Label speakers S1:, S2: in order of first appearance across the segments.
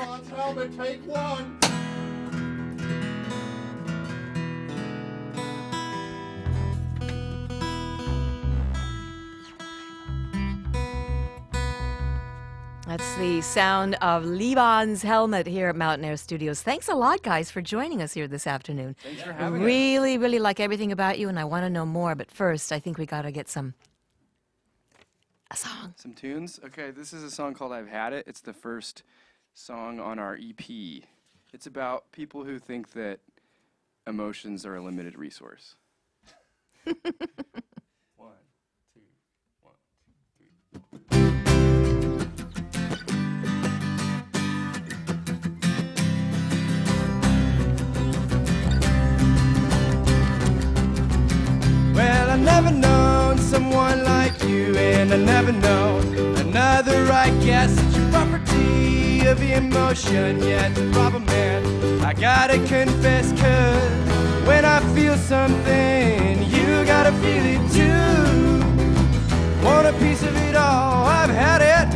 S1: Levon's helmet, take one.
S2: That's the sound of Levon's helmet here at Mountain Air Studios. Thanks a lot, guys, for joining us here this afternoon.
S1: Thanks for having us.
S2: Really like everything about you, and I want to know more. But first, I think we got to get a song.
S3: Some tunes? Okay, this is a song called I've Had It. It's the first song on our EP. It's about people who think that emotions are a limited resource. One, two, 1, 2, 3. Well, I never known someone like you, and I never known another, I guess. It's your property of emotion, yet the problem is I gotta confess, 'cause when I feel something, you gotta feel it too. Want a piece of it all, I've had it.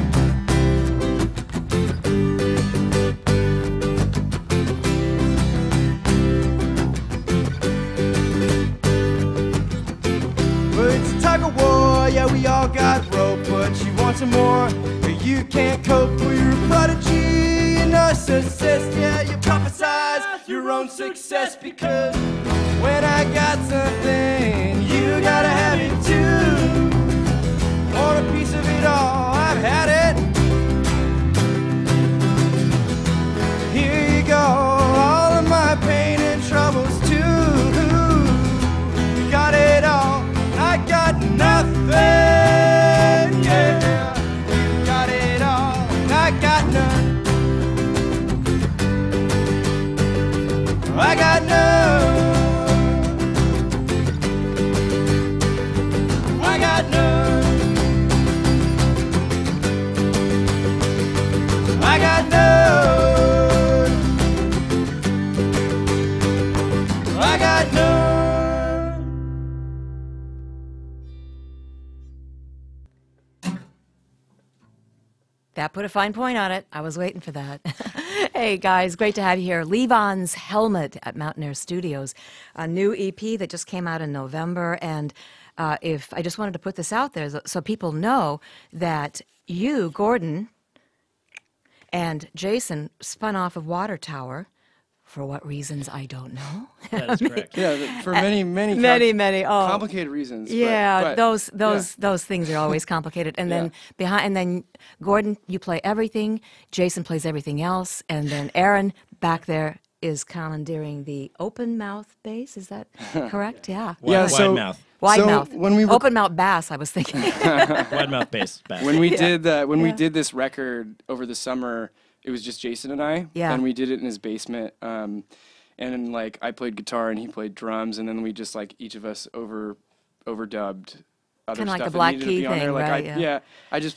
S3: Tug of war, yeah, we all got rope, but you want some more, or you can't cope. Well, you're a prodigy, a narcissist, yeah, you prophesize your own success, because when I got something, you gotta have it too. Want a piece of it all, I've had it. Here you go, all of my pain and troubles too. You got it all, I got nothing, yeah. You got it all, and I got none. I got none. I got none. I got none. I got none.
S2: That put a fine point on it. I was waiting for that. Hey, guys, great to have you here. Levon's Helmet at Mountain Air Studios, a new EP that just came out in November. And if I just wanted to put this out there so people know that you, Gordon, and Jason spun off of Water Tower. For what reasons, I don't know.
S4: That is correct.
S3: Yeah, for many complicated reasons.
S2: Yeah,
S3: but
S2: those things are always complicated. And then then Gordon, you play everything. Jason plays everything else, and then Aaron back there is commandeering the open mouth bass. Is that correct? Yeah.
S4: Wide mouth.
S2: Wide mouth.
S3: When we
S2: open mouth bass, I was thinking.
S4: Wide mouth bass.
S3: When we did we did this record over the summer, it was just Jason and I, and we did it in his basement. And then, like, I played guitar and he played drums, and then we just, like, each of us overdubbed other
S2: Kinda
S3: stuff
S2: like the Black
S3: that needed to
S2: Key
S3: be on there.
S2: thing,
S3: Like,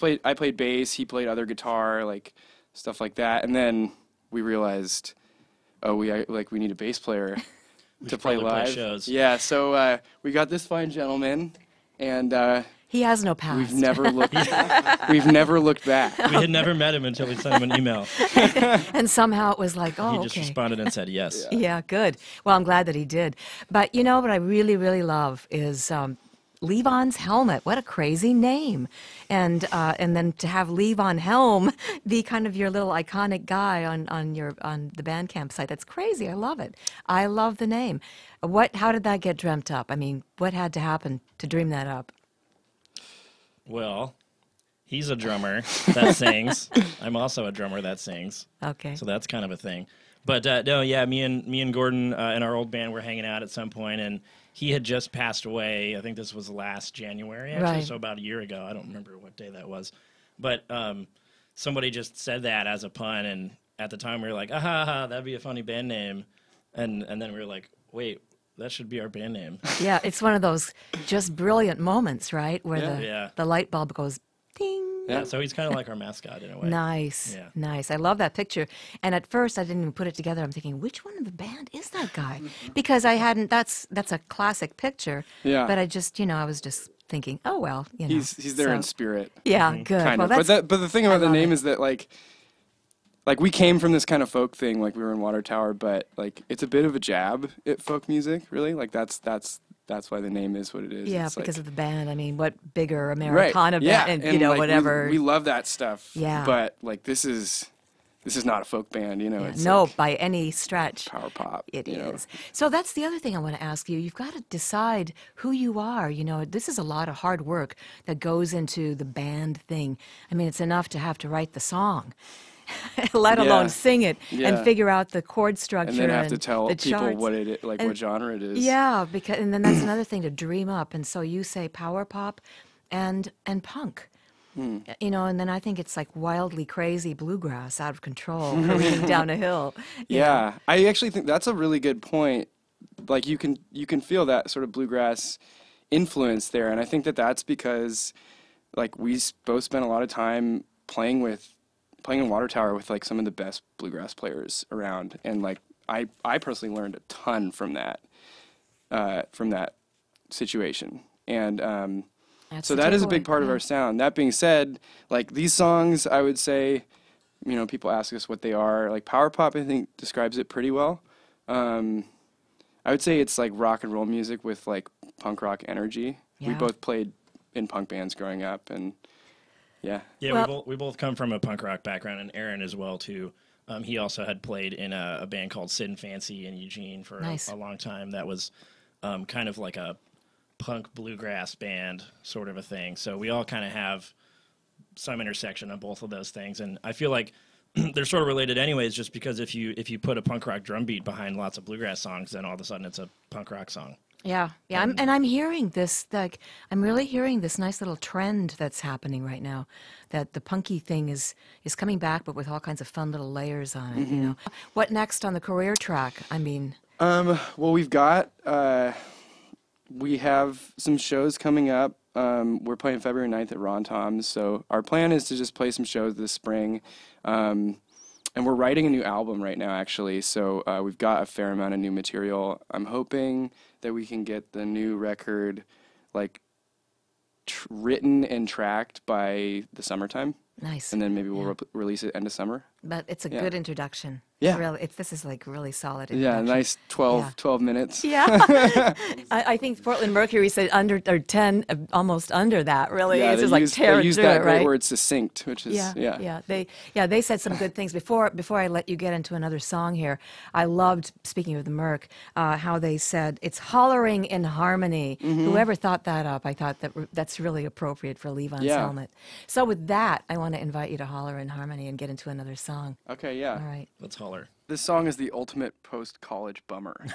S2: right?
S3: I played bass, he played other guitar, like stuff like that. And then we realized, we need a bass player to play live.
S4: Shows.
S3: Yeah, so we got this fine gentleman, and
S2: He has no past.
S3: we've never looked back.
S4: We had never met him until we sent him an email.
S2: And somehow it was like, oh,
S4: He just responded and said yes.
S2: Yeah, good. Well, I'm glad that he did. But you know what I really, really love is Levon's Helmet. What a crazy name. And then to have Levon Helm be kind of your little iconic guy on the Bandcamp site. That's crazy. I love it. I love the name. How did that get dreamt up? I mean, what had to happen to dream that up?
S4: Well, he's a drummer that sings. I'm also a drummer that sings.
S2: Okay.
S4: So that's kind of a thing. But no, yeah, me and Gordon and our old band were hanging out at some point, and he had just passed away. I think this was last January, actually,
S2: right.
S4: So about a year ago. I don't remember what day that was. But somebody just said that as a pun, and at the time we were like, that'd be a funny band name. And then we were like, wait, that should be our band name.
S2: Yeah, it's one of those just brilliant moments, right? Where the light bulb goes ding.
S4: Yeah, so he's kind of like our mascot in a way.
S2: Nice, nice. I love that picture. And at first, I didn't even put it together. I'm thinking, which one of the band is that guy? Because I hadn't. That's a classic picture.
S3: Yeah.
S2: But I just, I was just thinking, oh well,
S3: He's there in spirit.
S2: Yeah, good.
S3: Kind
S2: well,
S3: of. But the thing about the name is that, like like we came from this kind of folk thing, like we were in Water Tower, but like it's a bit of a jab at folk music, really. Like that's why the name is what it is.
S2: Yeah,
S3: it's
S2: because
S3: like,
S2: of the band. I mean, what bigger
S3: right,
S2: Americana
S3: yeah,
S2: band,
S3: and
S2: you know,
S3: like,
S2: whatever.
S3: We love that stuff.
S2: Yeah.
S3: But like this is not a folk band, you know.
S2: Yeah,
S3: It's
S2: no,
S3: like
S2: by any stretch.
S3: power pop.
S2: It
S3: you know.
S2: is. So that's the other thing I want to ask you. You've got to decide who you are. You know, this is a lot of hard work that goes into the band thing. I mean, it's enough to have to write the song, let alone sing it and figure out the chord structure
S3: and then have to tell
S2: the
S3: people
S2: charts.
S3: what it is, like what genre it is.
S2: Yeah, because and then that's another thing to dream up. And so you say power pop and punk. You know, and then I think it's like wildly crazy bluegrass, out of control, careening down a hill.
S3: Yeah, I actually think that's a really good point. Like you can feel that sort of bluegrass influence there, and I think that's because like we both spent a lot of time playing in Water Tower with like some of the best bluegrass players around, and like I personally learned a ton from that situation, and so that is a big part of our sound. That being said, like these songs, I would say, you know, people ask us what they are. Like power pop, I think describes it pretty well. I would say it's like rock and roll music with like punk rock energy.
S2: Yeah.
S3: We both played in punk bands growing up, and yeah.
S4: Yeah,
S2: Well,
S4: we both come from a punk rock background, and Aaron as well too. He also had played in a band called Sid and Fancy in Eugene for
S2: Nice.
S4: a long time. That was kind of like a punk bluegrass band sort of a thing. So we all kind of have some intersection of both of those things, and I feel like they're sort of related anyways, just because if you put a punk rock drum beat behind lots of bluegrass songs, then all of a sudden it's a punk rock song.
S2: Yeah. I'm hearing this, like, I'm really hearing this nice little trend that's happening right now, that the punky thing is coming back, but with all kinds of fun little layers on it, you know. What next on the career track? I mean...
S3: Well, we have some shows coming up. We're playing February 9th at Ron Tom's, so our plan is to just play some shows this spring. And we're writing a new album right now, actually, so we've got a fair amount of new material. I'm hoping that we can get the new record, like, written and tracked by the summertime.
S2: Nice.
S3: And then maybe we'll release it end of summer.
S2: But it's a good introduction.
S3: Yeah.
S2: Really, this is like really solid
S3: Yeah,
S2: introduction.
S3: nice 12 minutes.
S2: Yeah. I think Portland Mercury said under or 10, almost under that. Really,
S3: Yeah,
S2: it's just
S3: they
S2: like
S3: use,
S2: tearing
S3: they use
S2: through
S3: that
S2: it,
S3: great
S2: right?
S3: word succinct, which is
S2: They said some good things before I let you get into another song here. I loved, speaking of the Merc, how they said it's hollering in harmony. Whoever thought that up, I thought that's really appropriate for Levon's helmet. So with that, I want to invite you to holler in harmony and get into another song.
S3: Okay, yeah.
S2: All right.
S4: Let's holler.
S3: This song is the ultimate post-college bummer.